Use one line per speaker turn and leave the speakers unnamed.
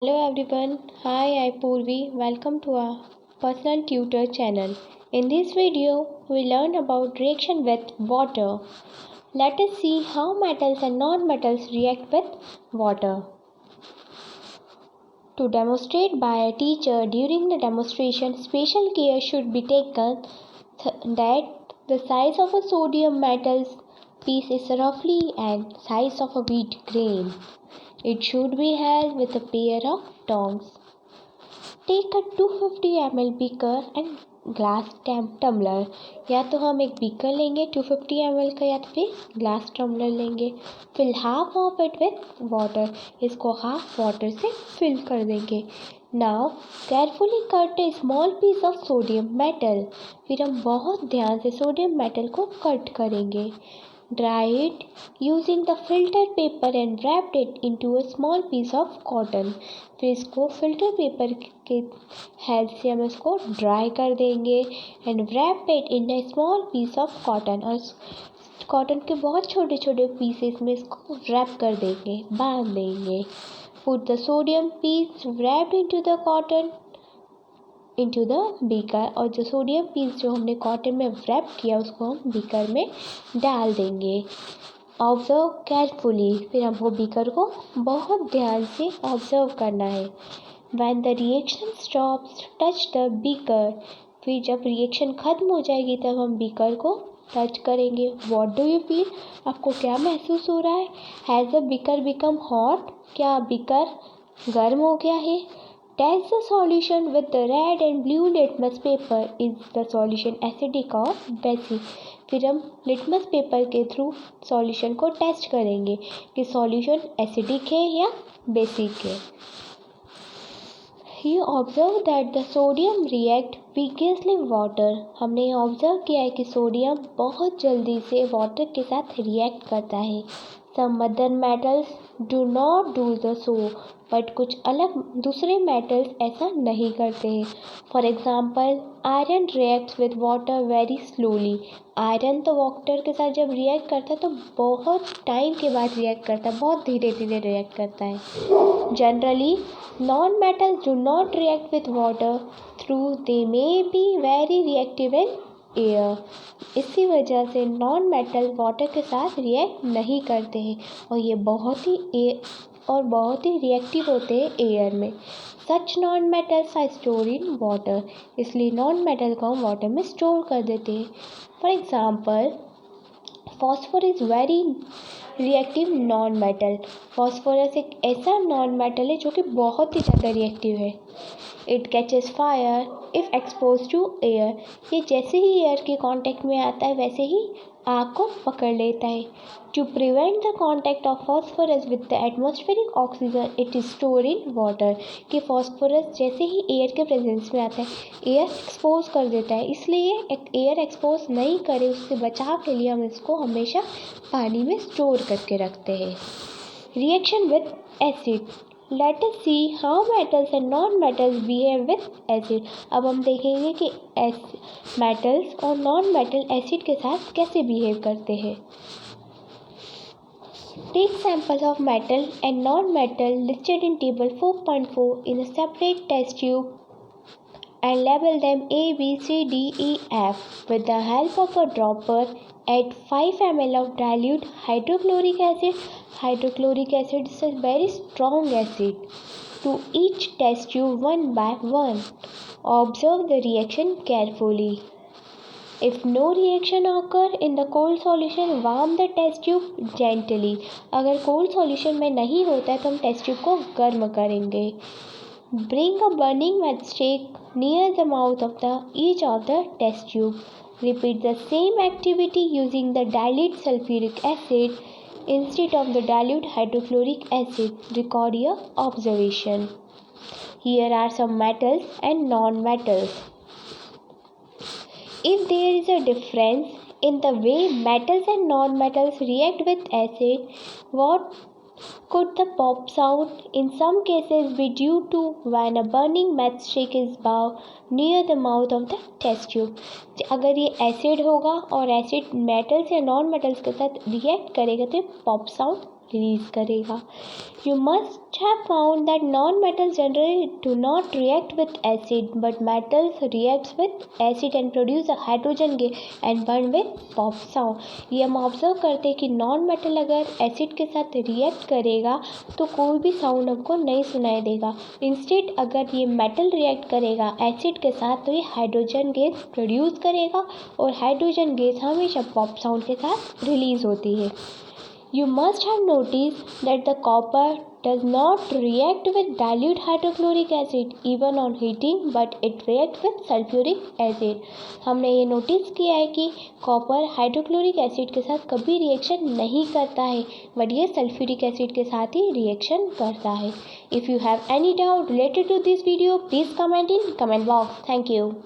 Hello everyone, hi, I'm Purvi. Welcome to our personal tutor channel. In this video, we learn about reaction with water. Let us see how metals and non-metals react with water. To demonstrate by a teacher, during the demonstration, special care should be taken that the size of a sodium metal piece is roughly the size of a wheat grain. It should be held with a pair of tongs. Take a 250 ml beaker and glass tumbler. या तो हम एक beaker लेंगे 250 ml का या तो फिर glass tumbler लेंगे. Fill half of it with water. इसको हाफ वाटर से फिल कर देंगे. Now carefully cut a small piece of sodium metal. फिर हम बहुत ध्यान से सोडियम मेटल को कट करेंगे. Dry it using the filter paper and wrap it into a small piece of cotton. फिर इसको फिल्टर पेपर के हेल्प से हम इसको ड्राई कर देंगे and wrap it in a small piece of cotton. और कॉटन के बहुत छोटे छोटे पीसेस में इसको wrap कर देंगे, बांध देंगे. Put the sodium piece wrapped into the cotton into the beaker. और जो सोडियम पीस जो हमने कॉटन में wrap किया उसको हम बीकर में डाल देंगे. Observe carefully. फिर हमको बीकर को बहुत ध्यान से ऑब्जर्व करना है. When the reaction stops, touch the beaker. फिर जब रिएक्शन ख़त्म हो जाएगी तब हम बीकर को टच करेंगे. What do you feel? आपको क्या महसूस हो रहा है? Has the beaker become hot? क्या बीकर गर्म हो गया है? Test the solution with the red and blue litmus paper. Is the solution acidic or basic? फिर हम लिटमस पेपर के थ्रू सॉल्यूशन को टेस्ट करेंगे कि सॉल्यूशन एसिडिक है या बेसिक है. You observe that the sodium react vigorously water. हमने ऑब्जर्व किया है कि सोडियम बहुत जल्दी से वाटर के साथ रिएक्ट करता है. Some other metals do not do the so. But कुछ अलग दूसरे मेटल्स ऐसा नहीं करते हैं. For example iron reacts with water very slowly. Iron तो वाटर के साथ जब रिएक्ट करता है तो बहुत टाइम के बाद रिएक्ट करता है, बहुत धीरे धीरे रिएक्ट करता है. Generally non metals do not react with water through they may be very reactive in air. इसी वजह से नॉन मेटल वाटर के साथ रिएक्ट नहीं करते हैं और ये बहुत ही रिएक्टिव होते हैं एयर में. Such non metals are store in water. इसलिए नॉन मेटल को हम वाटर में स्टोर कर देते हैं. For example phosphor is very reactive non metal. Phosphorus एक ऐसा नॉन मेटल है जो कि बहुत ही ज़्यादा रिएक्टिव है. It catches fire if expose to air. ये जैसे ही एयर के कांटेक्ट में आता है वैसे ही आग को पकड़ लेता है. To prevent the contact of phosphorus with the atmospheric oxygen it is store in water. कि फॉस्फोरस जैसे ही एयर के प्रेजेंस में आता है एयर एक्सपोज कर देता है, इसलिए एयर एक्सपोज नहीं करे उससे बचाव के लिए हम इसको हमेशा पानी में स्टोर करके रखते हैं. Reaction with acid. Let us see how metals and non metals behave with acid. अब हम देखेंगे कि मेटल्स और नॉन मेटल एसिड के साथ कैसे बिहेव करते हैं. Take samples of metal and non-metal listed in table 4.4 in a separate test tube and label them A, B, C, D, E, F. With the help of a dropper, add 5 ml of dilute hydrochloric acid. Hydrochloric acid is a very strong acid. To each test tube one by one. Observe the reaction carefully. If no reaction occur in the cold solution, warm the test tube gently. अगर cold solution में नहीं होता है तो हम test tube को गर्म करेंगे. Bring a burning matchstick near the mouth of each of the test tube. Repeat the same activity using the dilute sulfuric acid instead of the dilute hydrochloric acid. Record your observation. Here are some metals and non-metals. If there is a difference in the way metals and non-metals react with acid, what could the pops out? In some cases be due to when a burning matchstick is bound near the mouth of the test tube. अगर ये acid होगा और acid metals या non metals के साथ react करेगा तो pops out release करेगा। You must have found that non-metals generally do not react with acid, but metals reacts with acid and produce a hydrogen gas and burn with pop sound। ये हम observe करते हैं कि non metal अगर acid के साथ react करेगा तो कोई भी साउंड हमको नहीं सुनाई देगा। इंस्टेड अगर ये मेटल रिएक्ट करेगा एसिड के साथ तो ये हाइड्रोजन गैस प्रोड्यूस करेगा और हाइड्रोजन गैस हमेशा पॉप साउंड के साथ रिलीज होती है। You must have noticed that the copper does not react with dilute hydrochloric acid even on heating, but it reacts with sulfuric acid। हमने ये notice किया है कि कॉपर हाइड्रोक्लोरिक एसिड के साथ कभी रिएक्शन नहीं करता है, बट ये सल्फ्यूरिक एसिड के साथ ही रिएक्शन करता है। If you have any doubt related to this video, please comment in comment box. Thank you.